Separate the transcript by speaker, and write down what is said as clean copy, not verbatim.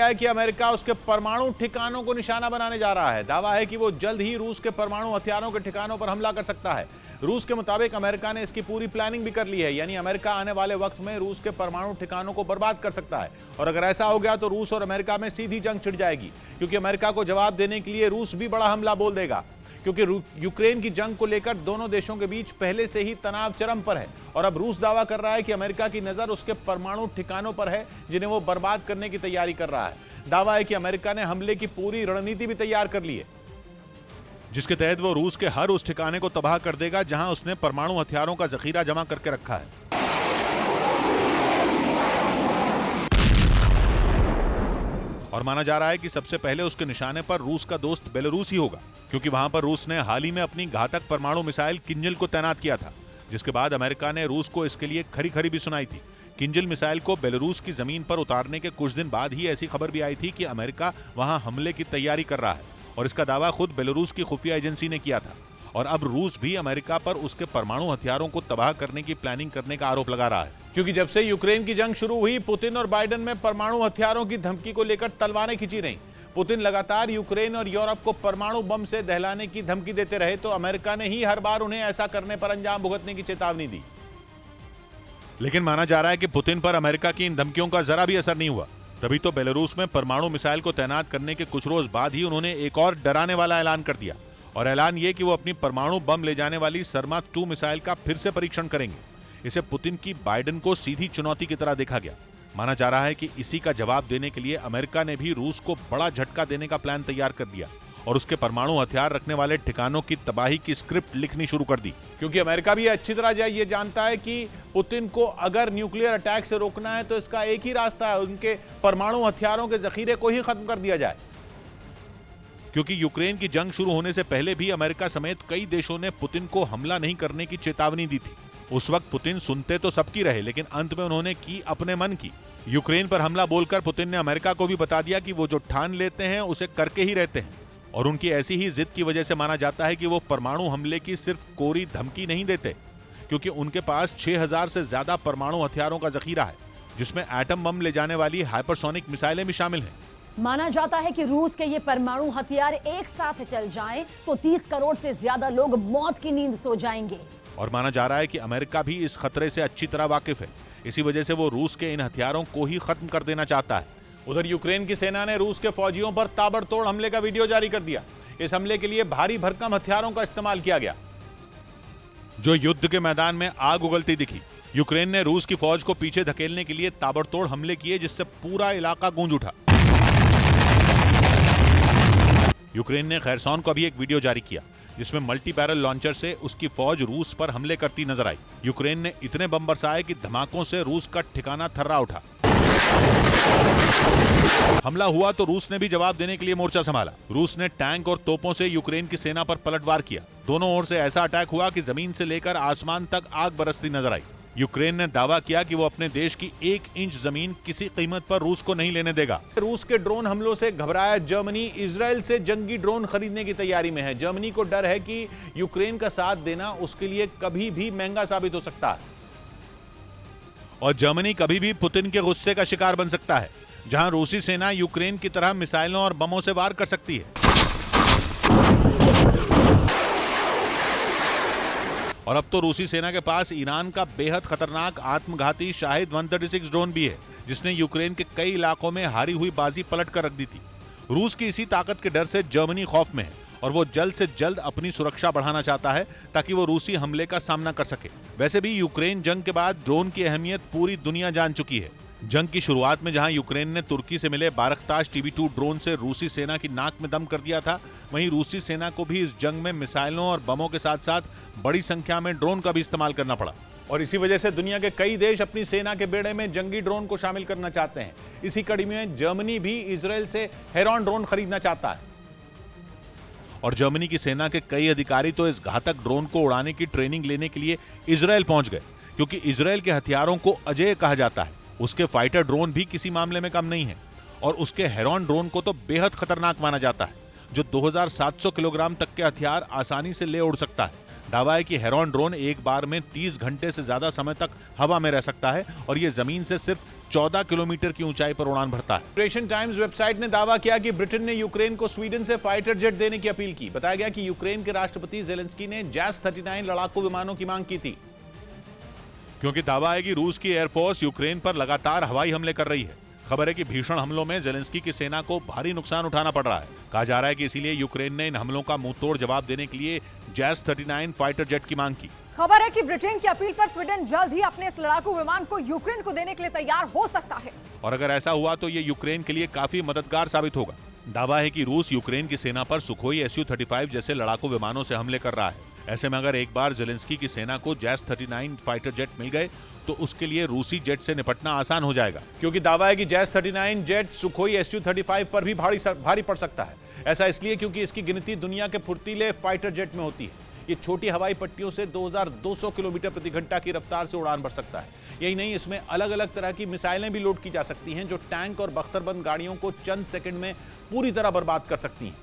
Speaker 1: है कि अमेरिका उसके परमाणु ठिकानों को निशाना बनाने जा रहा है। दावा है कि वो जल्द ही रूस के परमाणु हथियारों के ठिकानों पर हमला कर सकता है। रूस के मुताबिक अमेरिका ने इसकी पूरी प्लानिंग भी कर ली है, यानी अमेरिका आने वाले वक्त में रूस के परमाणु ठिकानों को बर्बाद कर सकता है। और अगर ऐसा हो गया तो रूस और अमेरिका में सीधी जंग छिड़ जाएगी, क्योंकि अमेरिका को जवाब देने के लिए रूस भी बड़ा हमला बोल देगा। क्योंकि यूक्रेन की जंग को लेकर दोनों देशों के बीच पहले से ही तनाव चरम पर है और अब रूस दावा कर रहा है कि अमेरिका की नजर उसके परमाणु ठिकानों पर है, जिन्हें वो बर्बाद करने की तैयारी कर रहा है। दावा है कि अमेरिका ने हमले की पूरी रणनीति भी तैयार कर ली है,
Speaker 2: जिसके तहत वो रूस के हर उस ठिकाने को तबाह कर देगा जहां उसने परमाणु हथियारों का जखीरा जमा करके रखा है। और माना जा रहा है कि सबसे पहले उसके निशाने पर रूस का दोस्त बेलारूस ही होगा, क्योंकि वहां पर रूस ने हाल ही में अपनी घातक परमाणु मिसाइल किंजल को तैनात किया था, जिसके बाद अमेरिका ने रूस को इसके लिए खरी खरी भी सुनाई थी। किंजल मिसाइल को बेलारूस की जमीन पर उतारने के कुछ दिन बाद ही ऐसी खबर भी आई थी कि अमेरिका वहां हमले की तैयारी कर रहा है, और इसका दावा खुद बेलारूस की खुफिया एजेंसी ने किया था। और अब रूस भी अमेरिका पर उसके परमाणु हथियारों को तबाह करने की प्लानिंग करने का आरोप लगा रहा है,
Speaker 1: क्योंकि जब से यूक्रेन की जंग शुरू हुई, पुतिन और बाइडेन में परमाणु हथियारों की धमकी को लेकर तलवारें खिंची रहीं। पुतिन लगातार यूक्रेन और यूरोप को परमाणु बम से दहलाने की धमकी देते रहे, तो अमेरिका ने ही हर बार उन्हें ऐसा करने पर अंजाम भुगतने की चेतावनी दी।
Speaker 2: लेकिन माना जा रहा है कि पुतिन पर अमेरिका की इन धमकियों का जरा भी असर नहीं हुआ। तभी तो बेलारूस में परमाणु मिसाइल को तैनात करने के कुछ रोज बाद ही उन्होंने एक और डराने वाला ऐलान कर दिया, और ऐलान ये कि वो अपनी परमाणु बम ले जाने वाली सर्मा 2 मिसाइल का फिर से परीक्षण करेंगे। इसे पुतिन की बाइडेन को सीधी चुनौती की तरह देखा गया। माना जा रहा है कि इसी का जवाब देने के लिए अमेरिका ने भी रूस को बड़ा झटका देने का प्लान तैयार कर दिया और उसके परमाणु हथियार रखने वाले ठिकानों की तबाही की स्क्रिप्ट लिखनी शुरू कर दी।
Speaker 1: क्योंकि अमेरिका भी अच्छी तरह ये जानता है कि पुतिन को अगर न्यूक्लियर अटैक से रोकना है तो इसका एक ही रास्ता है, उनके परमाणु हथियारों के जखीरे को ही खत्म कर दिया जाए।
Speaker 2: क्योंकि यूक्रेन की जंग शुरू होने से पहले भी अमेरिका समेत कई देशों ने पुतिन को हमला नहीं करने की चेतावनी दी थी। उस वक्त पुतिन सुनते तो सबकी रहे, लेकिन अंत में उन्होंने की अपने मन की। यूक्रेन पर हमला बोलकर पुतिन ने अमेरिका को भी बता दिया कि वो जो ठान लेते हैं उसे करके ही रहते हैं, और उनकी ऐसी ही जिद की वजह से माना जाता है कि वो परमाणु हमले की सिर्फ कोरी धमकी नहीं देते, क्योंकि उनके पास 6000 से ज्यादा परमाणु हथियारों का जखीरा है, जिसमें एटम बम ले जाने वाली हाइपरसोनिक मिसाइलें भी शामिल हैं।
Speaker 3: माना जाता है कि रूस के ये परमाणु हथियार एक साथ चल जाएं तो 30 करोड़ से ज्यादा लोग मौत की नींद सो जाएंगे।
Speaker 2: और माना जा रहा है कि अमेरिका भी इस खतरे से अच्छी तरह वाकिफ है, इसी वजह से वो रूस के इन हथियारों को ही खत्म कर देना चाहता है।
Speaker 1: उधर यूक्रेन की सेना ने रूस के फौजियों पर ताबड़तोड़ हमले का वीडियो जारी कर दिया। इस हमले के लिए भारी भरकम हथियारों का इस्तेमाल किया गया,
Speaker 2: जो युद्ध के मैदान में आग उगलती दिखी। यूक्रेन ने रूस की फौज को पीछे धकेलने के लिए ताबड़तोड़ हमले किए, जिससे पूरा इलाका गूंज उठा। यूक्रेन ने खैरसॉन को भी एक वीडियो जारी किया, जिसमें मल्टी बैरल लॉन्चर से उसकी फौज रूस पर हमले करती नजर आई। यूक्रेन ने इतने बम बरसाए कि धमाकों से रूस का ठिकाना थर्रा उठा। हमला हुआ तो रूस ने भी जवाब देने के लिए मोर्चा संभाला। रूस ने टैंक और तोपों से यूक्रेन की सेना पर पलटवार किया। दोनों ओर से ऐसा अटैक हुआ कि जमीन से लेकर आसमान तक आग बरसती नजर आई। यूक्रेन ने दावा किया कि वो अपने देश की 1 इंच जमीन किसी कीमत पर रूस को नहीं लेने देगा।
Speaker 1: रूस के ड्रोन हमलों से घबराया जर्मनी इजराइल से जंगी ड्रोन खरीदने की तैयारी में है। जर्मनी को डर है कि यूक्रेन का साथ देना उसके लिए कभी भी महंगा साबित हो सकता है,
Speaker 2: और जर्मनी कभी भी पुतिन के गुस्से का शिकार बन सकता है, जहां रूसी सेना यूक्रेन की तरह मिसाइलों और बमों से वार कर सकती है। और अब तो रूसी सेना के पास ईरान का बेहद खतरनाक आत्मघाती शाहिद 136 ड्रोन भी है, जिसने यूक्रेन के कई इलाकों में हारी हुई बाजी पलट कर रख दी थी। रूस की इसी ताकत के डर से जर्मनी खौफ में है और वो जल्द से जल्द अपनी सुरक्षा बढ़ाना चाहता है, ताकि वो रूसी हमले का सामना कर सके। वैसे भी यूक्रेन जंग के बाद ड्रोन की अहमियत पूरी दुनिया जान चुकी है। जंग की शुरुआत में जहां यूक्रेन ने तुर्की से मिले बारख्ताश TB2 ड्रोन से रूसी सेना की नाक में दम कर दिया था, वहीं रूसी सेना को भी इस जंग में मिसाइलों और बमों के साथ साथ बड़ी संख्या में ड्रोन का भी इस्तेमाल करना पड़ा।
Speaker 1: और इसी वजह से दुनिया के कई देश अपनी सेना के बेड़े में जंगी ड्रोन को शामिल करना चाहते हैं। इसी कड़ी में जर्मनी भी इजराइल से हेरॉन ड्रोन खरीदना चाहता है।
Speaker 2: और जर्मनी की सेना के कई अधिकारी तो इस घातक ड्रोन को उड़ाने की ट्रेनिंग लेने के लिए इजराइल पहुंच गए, क्योंकि इजराइल के हथियारों को अजेय कहा जाता है। उसके फाइटर ड्रोन भी किसी मामले में कम नहीं है, और उसके हेरॉन ड्रोन को तो बेहद खतरनाक माना जाता है, जो 2700 किलोग्राम तक के हथियार आसानी से ले उड़ सकता है। दावा है कि हेरॉन ड्रोन एक बार में 30 घंटे से ज्यादा समय तक हवा में रह सकता है, और यह जमीन से सिर्फ 14 किलोमीटर की ऊंचाई पर उड़ान भरता है।
Speaker 1: लिबरेशन टाइम्स वेबसाइट ने दावा किया कि ब्रिटेन ने यूक्रेन को स्वीडन से फाइटर जेट देने की अपील की। बताया गया कि यूक्रेन के राष्ट्रपति जेलेंस्की ने जैस 39 लड़ाकू विमानों की मांग की थी,
Speaker 2: क्योंकि दावा है कि रूस की एयरफोर्स यूक्रेन पर लगातार हवाई हमले कर रही है। खबर है कि भीषण हमलों में जेलेंस्की की सेना को भारी नुकसान उठाना पड़ रहा है। कहा जा रहा है कि इसीलिए यूक्रेन ने इन हमलों का मुंहतोड़ जवाब देने के लिए जैस 39 फाइटर जेट की मांग की।
Speaker 4: खबर है कि ब्रिटेन की अपील पर स्वीडन जल्द ही अपने इस लड़ाकू विमान को यूक्रेन को देने के लिए तैयार हो सकता है।
Speaker 2: और अगर ऐसा हुआ तो ये यूक्रेन के लिए काफी मददगार साबित होगा। दावा है कि रूस यूक्रेन की सेना पर सुखोई Su-35 जैसे लड़ाकू विमानों से हमले कर रहा है। ऐसे में अगर एक बार जेलेंस्की की सेना को जैस 39 फाइटर जेट मिल गए तो उसके लिए रूसी जेट से निपटना आसान हो जाएगा,
Speaker 1: क्योंकि दावा है कि जैस 39 जेट सुखोई Su-35 पर भी भारी पड़ सकता है। ऐसा इसलिए क्योंकि इसकी गिनती दुनिया के फुर्तीले फाइटर जेट में होती है। ये छोटी हवाई पट्टियों से 2200 किलोमीटर प्रति घंटा की रफ्तार से उड़ान भर सकता है। यही नहीं, इसमें अलग अलग तरह की मिसाइलें भी लोड की जा सकती हैं जो टैंक और बख्तरबंद गाड़ियों को चंद सेकंड में पूरी तरह बर्बाद कर सकती हैं।